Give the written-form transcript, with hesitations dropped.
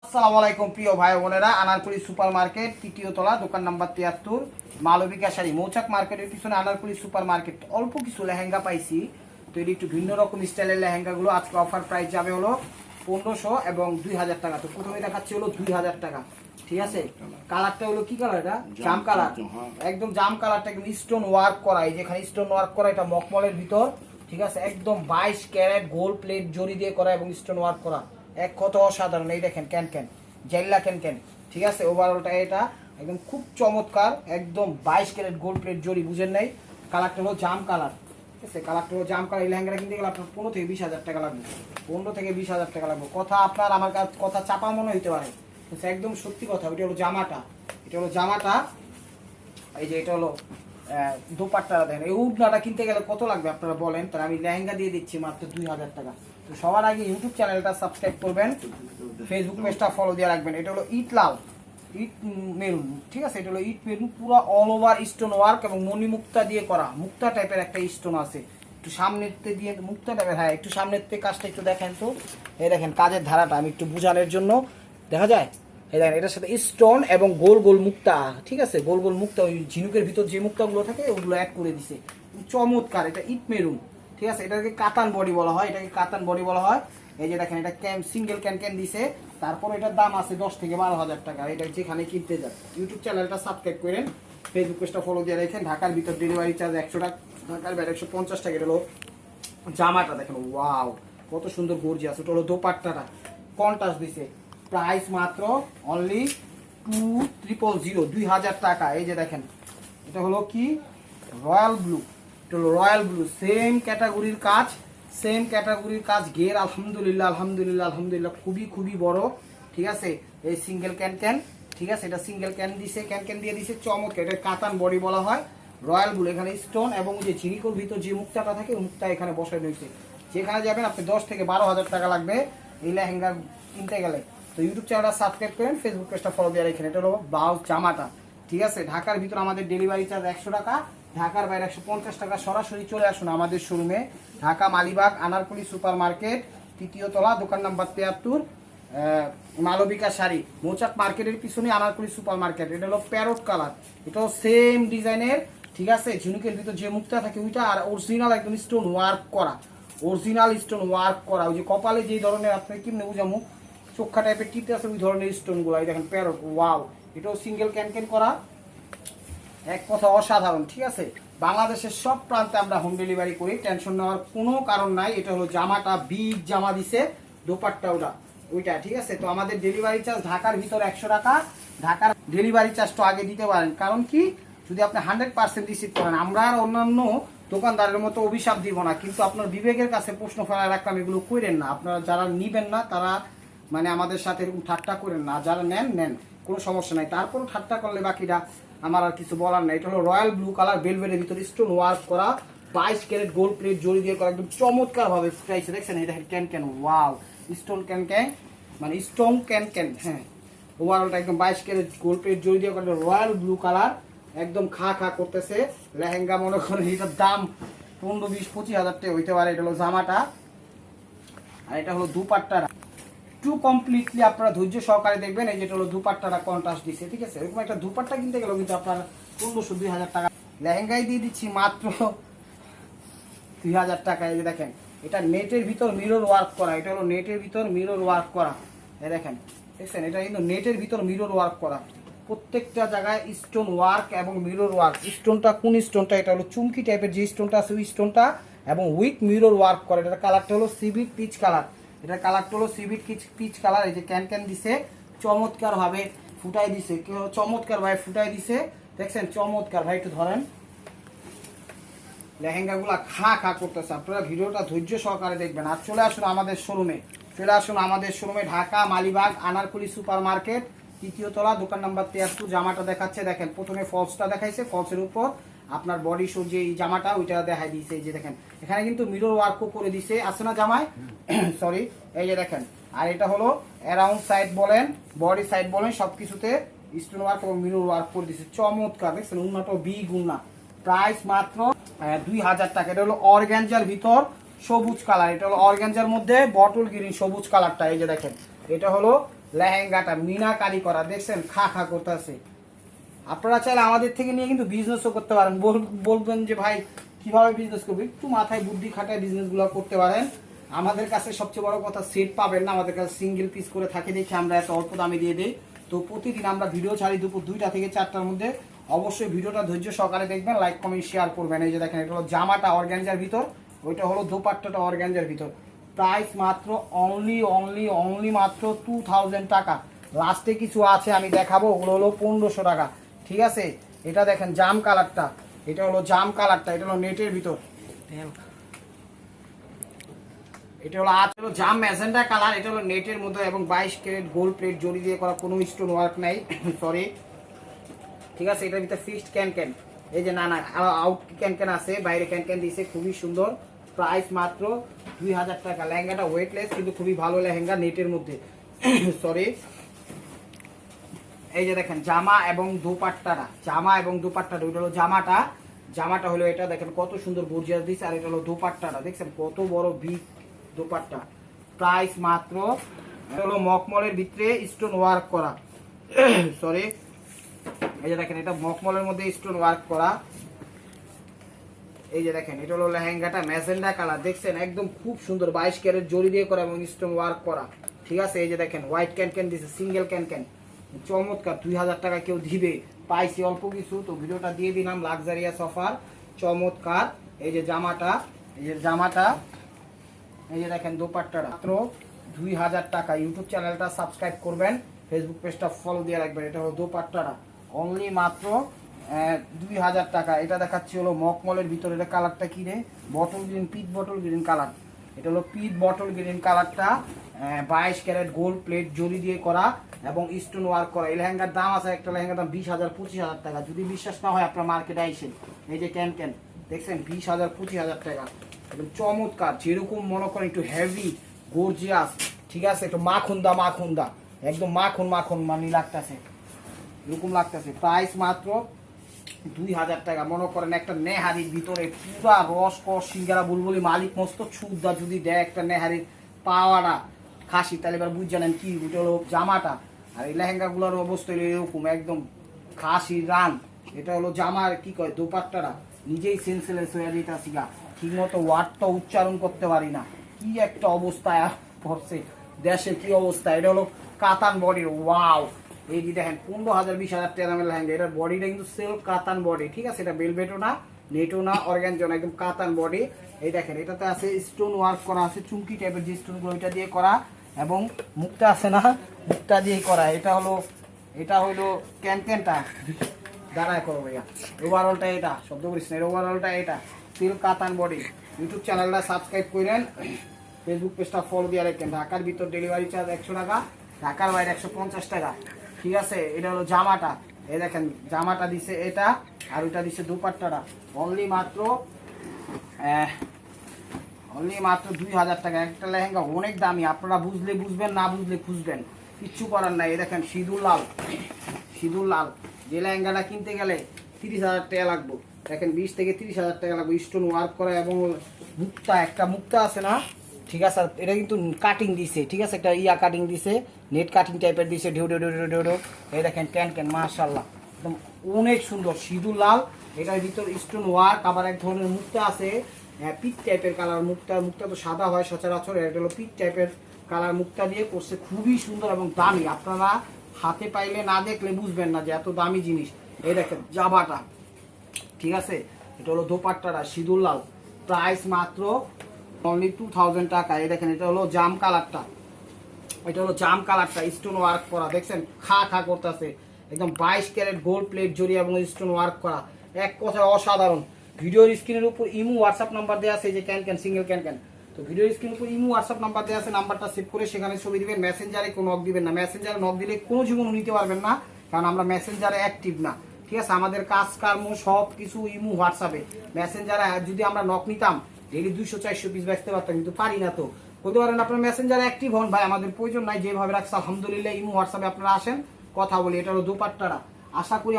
আসসালামু আলাইকুম প্রিয় ভাই বোনেরা, আনারকুলি সুপার মার্কেট তৃতীয় তলা, দোকান নাম্বার 73, মালবিকা শাড়ি, মৌচাক মার্কেটের পিছনে আনারকুলি সুপার মার্কেট। অল্প কিছু লেহেঙ্গা পাইছি, তো এটি একটু ভিন্ন রকম স্টাইলের লেহেঙ্গাগুলো আজকে অফার প্রাইস যাবে হলো 1500 এবং 2000 টাকা। তো প্রথমে দেখাচ্ছি হলো 2000 টাকা, ঠিক আছে। কালারটা হলো কি কালার? এটা জাম কালার, একদম জাম কালারটা, একদম স্টোন ওয়ার্ক করা, এই যেখানে স্টোন ওয়ার্ক করা, এটা মকমলের ভিতর, ঠিক আছে। একদম 22 ক্যারেট গোল্ড প্লেট জড়ি দিয়ে করা এবং স্টোন ওয়ার্ক করা, এক কত অসাধারণ। এই দেখেন ক্যান ক্যান জেল্লা ক্যান ক্যান, ঠিক আছে। ওভারঅলটা এটা একদম খুব চমৎকার, একদম 22 ক্যারেট গোল্ড প্লেট জড়ি, বুঝেন নাই। কালারটা হলো জাম কালার, ঠিক আছে। কালারটা হলো জাম কালার। এই লেহেঙ্গাটা কিনতে গেলে আপনার 15 থেকে 20,000 টাকা লাগবে, 15 থেকে 20,000 টাকা লাগবে। কথা আপনার আমার কাছে কথা চাপা মনে হইতে পারে, একদম সত্যি কথা। এটা হলো জামাটা, এটা হলো জামাটা, এই যে এটা হলো দোপাট্টাটা। দেখেন এই উড়নাটা কিনতে গেলে কত লাগবে আপনারা বলেন, তাহলে আমি লেহেঙ্গা দিয়ে দিচ্ছি মাত্র 2000 টাকা। তো সবার আগে ইউটিউব চ্যানেলটা সাবস্ক্রাইব করবেন, ফেসবুক পেজটা ফলো দিয়ে রাখবেন। এটা হলো ইট লাল, ইট মেরুন, ঠিক আছে। এটা হলো ইট মেরুন, পুরো অল ওভার স্টোন ওয়ার্ক এবং মণি মুক্তা দিয়ে করা, মুক্তা টাইপের একটা স্টোন আছে একটু সামনের দিয়ে, মুক্তা টাইপের। হ্যাঁ, একটু সামনের থেকে কাজটা একটু দেখেন তো, এই দেখেন কাজের ধারাটা আমি একটু বোঝানোর জন্য, দেখা যায়। এই দেখেন এটার সাথে স্টোন এবং গোল গোল মুক্তা, ঠিক আছে। গোল গোল মুক্তা, ওই ঝিনুকের ভিতর যে মুক্তাগুলো থাকে ওগুলো অ্যাড করে দিছে, চমৎকার। এটা ইট মেরুন, ঠিক আছে। এটাকে কাতান বডি বলা হয়, এটাকে কাতান বডি বলা হয়। এই যে দেখেন এটা সিঙ্গেল ক্যান ক্যান দিছে, তারপর এটার দাম আছে 10 থেকে 12,000 টাকা। এটা যেখানে কিনতে যান ইউটিউব চ্যানেলটা সাবস্ক্রাইব করেন, ফেসবুক পেজটা ফলো দিয়ে রাখেন। ঢাকার ভিতর ডেলিভারি চার্জ 100 টাকা, ঢাকার বাইরে 150 টাকা। এটা হলো জামাটা, দেখেন ওয়াও কত সুন্দর গর্জিয়াস। ওটা হলো দোপাট্টাটা, কন্ট্রাস্ট দিছে, প্রাইস মাত্র অনলি 2000, 2000 টাকা। এই যে দেখেন এটা হলো কি রয়্যাল ব্লু, এটা হলো রয়্যাল ব্লু, সেম ক্যাটাগরির কাজ, সেম ক্যাটাগরির কাজ। গের আলহামদুলিল্লাহ আলহামদুলিল্লাহ আলহামদুলিল্লাহ খুবই খুবই বড়, ঠিক আছে। এই সিঙ্গেল ক্যান ক্যান, ঠিক আছে। এটা সিঙ্গেল ক্যান দিছে, ক্যান ক্যান দিয়ে দিছে, চমৎকার। এটা কাতান বডি বলা হয়, রয়্যাল ব্লু। এখানে স্টোন এবং যে ঝিনিকোর ভিতর যে মুক্তাটা থাকে ওই মুক্তা এখানে বসাই রয়েছে। যেখানে যাবেন আপনি 10 থেকে 12,000 টাকা লাগবে এই লেহেঙ্গা কিনতে গেলে। তো ইউটিউব চ্যানেলটা সাবস্ক্রাইব করেন, ফেসবুক পেজটা ফলো দিয়ে রাখেন। এটা হলো ব্লাউজ জামাটা, ঠিক আছে। ঢাকার ভিতর আমাদের ডেলিভারি চার্জ 100 টাকা, ঢাকার বাইরে 150 টাকা। সরাসরি চলে আসুন আমাদের শোরুমে, ঢাকা মালিবাগ আনারকুলি সুপার মার্কেট তৃতীয় তলা, দোকান নাম্বার 73, মালবিকা শাড়ি, মৌচাক মার্কেটের পিছনে আনারকুলি সুপার মার্কেট। এটা হলো প্যারট কালার, এটাও সেম ডিজাইনের, ঠিক আছে। ঝিনুকের ভিতর যে মুক্তা থাকে ওইটা, আর অরিজিনাল একদম স্টোন ওয়ার্ক করা, অরিজিনাল স্টোন ওয়ার্ক করা। ওই যে কপালে যে ধরনের আপনি কিমনে বুঝামু চোখা টাইপের টিপতে আছে ওই ধরনের স্টোনগুলো। এই দেখেন প্যারট, ওয়াও। এটাও সিঙ্গেল ক্যান ক্যান করা, এক কথা অসাধারণ, ঠিক আছে। বাংলাদেশের সব প্রান্তে আমরা হোম ডেলিভারি করি, টেনশন নেওয়ার কোনো কারণ নাই। এটা হলো জামাটা, বিগ জামা দিছে, দোপাট্টা ওটা ওইটা, ঠিক আছে। তো আমাদের ডেলিভারি চার্জ ঢাকার ভিতর 100 টাকা। ঢাকার ডেলিভারি চার্জটা আগে দিতে পারেন, কারণ কি যদি আপনি 100% রিসিভ করেন, আমরা আর অন্যান্য দোকানদারের মতো অভিশাপ দিব না, কিন্তু আপনার বিবেকের কাছে প্রশ্ন ফেলায় রাখলাম, এগুলো করেন না। আপনারা যারা নিবেন না তারা মানে আমাদের সাথে এরকম ঠাট্টা করেন না, যারা নেন নেন, কোনো সমস্যা নাই। তারপরও ঠাট্টা করলে বাকিটা আমার আর কিছু বলার নাই। এটা হলো রয়্যাল ব্লু কালার, বেলভেটের ভিতরে স্টোন ওয়ার্ক করা, 22 ক্যারেট গোল্ড প্লেট জড়ি দিয়ে করা, একদম চমৎকার ভাবে ফুটাইছে। দেখছেন এটা can can, wow, stone can can, মানে স্টোন ক্যান ক্যান, হ্যাঁ। ওভারঅলটা একদম 22 ক্যারেট গোল্ড প্লেট জড়ি দিয়ে করা, রয়্যাল ব্লু কালার, একদম খা খা করতেছে লেহেঙ্গা। মনে করেন এটার দাম 15, 20, 25,000 টাকা হইতে পারে। এটা হলো জামাটা, আর এটা হলো দুপাট্টাটা। টু কমপ্লিটলি আপনারা ধৈর্য সহকারে দেখবেন। এই যেটা হলো দুপাট্টাটা কন্ট্রাস্ট দিছে, ঠিক আছে। এরকম একটা দুপাট্টা কিনতে গেলেও কিন্তু আপনার 1500, 2000 টাকা। লেহেঙ্গাই দিয়ে দিচ্ছি মাত্র 2000 টাকা। এই যে দেখেন এটা নেটের ভিতর মিরর ওয়ার্ক করা, এটা হলো নেটের ভিতর মিরর ওয়ার্ক করা, এই দেখেন, দেখছেন। এটা কিন্তু নেটের ভিতর মিরর ওয়ার্ক করা, প্রত্যেকটা জায়গায় স্টোন ওয়ার্ক এবং মিরর ওয়ার্ক। স্টোনটা কোন স্টোনটা? এটা হলো চুমকি টাইপের যে স্টোনটা আছে ওই স্টোনটা, এবং উইথ মিরর ওয়ার্ক করে। এটার কালারটা হলো সিভিট পিচ কালার, এটার কালারটা হলো সিভিট পিচ কালার। এই যে ক্যান ক্যান দিছে, চমৎকার ভাবে ফুটাই দিছে, চমৎকার ভাবে ফুটাই দিছে, দেখছেন চমৎকার ভাই। একটু ধরেন লেহেঙ্গাগুলা খা খা করতেছে। আপনারা ভিডিওটা ধৈর্য সহকারে দেখবেন। আর চলে আসুন আমাদের শোরুমে, চলে আসুন আমাদের শোরুমে, ঢাকা মালিবাগ আনারকুলি সুপার মার্কেট তৃতীয় তলা, দোকান নাম্বার 73। জামাটা দেখাচ্ছে, দেখেন প্রথমে ফলসটা দেখাইছে, ফলসের উপর আপনার বডি শো যে জামাটা ওইটা দেখাই দিয়েছে। এই যে দেখেন এখানে কিন্তু মিরর ওয়ার্কও করে দিছে, আছে না জামায়, সরি। এই যে দেখেন, আর এটা হলো অ্যারাউন্ড সাইড বলেন, বডি সাইড বলেন, সবকিছুতে স্টোন ওয়ার্ক এবং মিরর ওয়ার্ক করে দিছে, চমৎকার। দেখছেন উন্নাটাও বিগ উন্না, প্রাইস মাত্র 2000 টাকা। এটা হলো অর্গানজার ভিতর সবুজ কালার, এটা হলো অর্গানজার মধ্যে বটল গ্রিন সবুজ কালারটা। এই যে দেখেন এটা হলো লেহেঙ্গাটা মিনাকারি করা, দেখছেন খা খা করতেছে। আপনারা চাইলে আমাদের থেকে নিয়ে কিন্তু বিজনেসও করতে পারেন। বলবেন যে ভাই কিভাবে বিজনেস করবে, একটু মাথায় বুদ্ধি খাটায় বিজনেসগুলো করতে পারেন। আমাদের কাছে সবচেয়ে বড় কথা সেট পাবেন না, আমাদের কাছে সিঙ্গেল পিস করে থাকে দেখে আমরা এত অল্প দামে দিয়ে দিই। তো প্রতিদিন আমরা ভিডিও ছাড়ি দুপুর 2টা থেকে 4টার মধ্যে। অবশ্যই ভিডিওটা ধৈর্য সহকারে দেখবেন, লাইক কমেন্ট শেয়ার করবেন। এই যে দেখেন এটা হলো জামাটা অর্গানজার ভিতর, ওইটা হলো দোপাট্টাটা অর্গানজার ভিতর। প্রাইস মাত্র অনলি মাত্র 2000 টাকা। লাস্টে কিছু আছে আমি দেখাবো, ওগুলো হলো 1500 টাকা। ঠিক আছে, এটা দেখেন জাম কালারটা, এটা হলো জাম কালারটা, এটা হলো নেটের ভিতর, এটা হলো হলো জাম ম্যাজেন্ডা কালার, এটা হলো নেটের মধ্যে এবং 22 ক্যারেট গোল্ড প্লেট জড়ি দিয়ে করা, কোনো স্টোন ওয়ার্ক নাই সরি। ঠিক আছে, এটার ভিতরে ফিক্সড ক্যান, এই যে না আউট ক্যান আছে, বাইরে ক্যান দিয়েছে, খুবই সুন্দর। প্রাইস মাত্র 2000 টাকা। লেহেঙ্গাটা ওয়েটলেস কিন্তু খুবই ভালো লেহেঙ্গা, নেটের মধ্যে সরি। এই যে দেখেন জামা এবং দোপাট্টাটা, ওইটা হলো জামাটা হলো এটা, দেখেন কত সুন্দর গর্জিয়াস দিচ্ছে। আর এটা হলো দোপাট্টাটা, দেখছেন কত বড় বিগ দোপাট্টা। প্রাইস মাত্র, এটা হলো মকমলের ভিতরে স্টোন ওয়ার্ক করা সরি। এই যে দেখেন এটা মকমলের মধ্যে স্টোন ওয়ার্ক করা। এই যে দেখেন এটা হলো লেহেঙ্গাটা ম্যাজেন্ডা কালার, দেখছেন একদম খুব সুন্দর 22 ক্যারেট জড়ি দিয়ে করা এবং স্টোন ওয়ার্ক করা। ঠিক আছে, এই যে দেখেন হোয়াইট ক্যান দিছে, সিঙ্গেল ক্যান, চমৎকার। 2000 টাকা কেউ দিবে, পাইছি অল্প কিছু, তো ভিডিওটা দিয়ে দিলাম। লাক্সারিয়াস অফার, চমৎকার। এই যে জামাটা, এই যে দেখেন দোপাট্টাটা মাত্র 2000 টাকা। ইউটিউব চ্যানেলটা সাবস্ক্রাইব করবেন, ফেসবুক পেজটা ফলো দিয়ে রাখবেন। এটা হলো দোপাট্টাটা অনলি মাত্র 2000 টাকা। এটা দেখাচ্ছি হলো মকমলের ভিতরে, এটা কালারটা কি রে, বটল গ্রিন, পিট বটল গ্রিন কালার। এটা হলো পিট বটল গ্রিন কালারটা, 22 ক্যারেট গোল্ড প্লেট জড়ি দিয়ে করা এবং স্টোন ওয়ার্ক করা। এই লেহেঙ্গার দাম আছে, একটা লেহেঙ্গার দাম 20,000 25,000 টাকা। যদি বিশ্বাস না হয় আপনার মার্কেটে আইসেন, এই যে ক্যান দেখছেন 20,000 25,000 টাকা। একদম চমৎকার, যেরকম মনে করেন একটু হেভি গর্জিয়াস। ঠিক আছে, একটু মাখুন্দা একদম মাখন মানে লাগতেছে, এরকম লাগতেছে। প্রাইস মাত্র 2000 টাকা। মনে করেন একটা নেহারির ভিতরে পুরা রস কস সিঙ্গারা বুলবুলি মালিক মস্ত ছুদা যদি দেয় একটা নেহারির পাওয়াটা খাসি, তাহলে এবার বুঝ জানেন কি, ওটা হলো জামাটা। আর এই লেহেঙ্গাগুলোর অবস্থা হলো এরকম একদম খাসি রান। এটা হলো জামার কি কয় দোপাট্টাটা, নিজেই সেন্সলেস হয়ে যেতেছি গা, ঠিক মতো ওয়ার্ডটা উচ্চারণ করতে পারি না, কি একটা অবস্থায় পড়ছে দেশে, কি অবস্থা। এটা হলো কাতান বডির, ওয়াও। এই যে দেখেন 15,000 20,000 টাকা দামের লেহেঙ্গা, এটার বডিটা কিন্তু সেলফ কাতান বডি। ঠিক আছে, এটা বেলভেটও না, নেটও না, অর্গানজা না, একদম কাতান বডি। এই দেখেন এটাতে আছে স্টোন ওয়ার্ক করা আছে, চুমকি টাইপের যে স্টোনগুলো ওইটা দিয়ে করা, এবং মুখটা আছে না, মুখটা দিয়ে করা। এটা হলো ক্যানটা দাঁড়ায় করো ভাইয়া, ওভারঅলটা এটা শব্দ করিস না, ওভারঅলটা এটা সিল্ক কাতান বডি। ইউটিউব চ্যানেলটা সাবস্ক্রাইব করেন, ফেসবুক পেজটা ফলো দিয়ে রাখেন। ঢাকার ভিতর ডেলিভারি চার্জ 100 টাকা, ঢাকার বাইরে 150 টাকা। ঠিক আছে, এটা হলো জামাটা, এই দেখেন জামাটা দিছে এটা, আর ওইটা দিছে দুপাট্টাটা। অনলি মাত্র 2000 টাকা। একটা লেহেঙ্গা অনেক দামি, আপনারা বুঝলে বুঝবেন, না বুঝলে খুঁজবেন, কিচ্ছু করার নাই। এই দেখেন সিঁদুর লাল, যে লেহেঙ্গাটা কিনতে গেলে 30,000 টাকা লাগবে, দেখেন 20 থেকে 30,000 টাকা লাগবে। স্টোন ওয়ার্ক করা এবং একটা মুক্তা আছে না, ঠিক আছে, এটা কিন্তু কাটিং দিছে। ঠিক আছে, একটা কাটিং দিছে, নেট কাটিং টাইপের দিছে, ঢেউ। এই দেখেন ক্যান মাশাআল্লাহ, একদম অনেক সুন্দর সিঁদুর লাল। এটার ভিতর স্টোন ওয়ার্ক, আবার এক ধরনের মুক্তা আছে, পিট টাইপের কালার। মুক্তা তো সাদা হয় সচরাচর, এটা হলো পিট টাইপের কালার, মুক্তা দিয়ে করছে, খুবই সুন্দর এবং দামি। আপনারা হাতে পাইলে না দেখলে বুঝবেন না যে এত দামি জিনিস। এই দেখেন জামাটা, ঠিক আছে, এটা হলো দোপাট্টাটা সিঁদুর লাল, প্রাইস মাত্র অনলি 2000 টাকা। এই দেখেন এটা হলো জাম কালারটা, স্টোন ওয়ার্ক করা, দেখছেন খা করতেছে, একদম 22 ক্যারেট গোল্ড প্লেট জড়ি এবং স্টোন ওয়ার্ক করা, এক কথায় অসাধারণ। ভিডিওর স্ক্রিনের উপর ইমো হোয়াটসঅ্যাপ নাম্বার দেওয়া আছে, যে ক্যান সিঙ্গেল ক্যান। তো ভিডিওর স্ক্রিনের উপর ইমো হোয়াটসঅ্যাপ নাম্বার দেওয়া আছে, নাম্বারটা সেভ করে সেখানে ছবি দিবেন। মেসেঞ্জারে কোনো নক দিবেন না, মেসেঞ্জারে নক দিলে কোনো জীবনও নিতে পারবেন না, কারণ আমরা মেসেঞ্জারে অ্যাক্টিভ না। ঠিক আছে, আমাদের কাজকর্ম সব কিছু ইমো হোয়াটসঅ্যাপে। মেসেঞ্জারে যদি আমরা নক নিতাম ডেইলি 200-400 পিস বেচতে পারতাম, কিন্তু পারি না। তো বলতে পারেন আপনার মেসেঞ্জারে অ্যাক্টিভ হন, ভাই আমাদের প্রয়োজন নাই, যেভাবে রাখছে আলহামদুলিল্লাহ। ইমো হোয়াটসঅ্যাপে আপনারা আসেন, কথা বলি। এটা হলো দোপাট্টাটা, আশা করি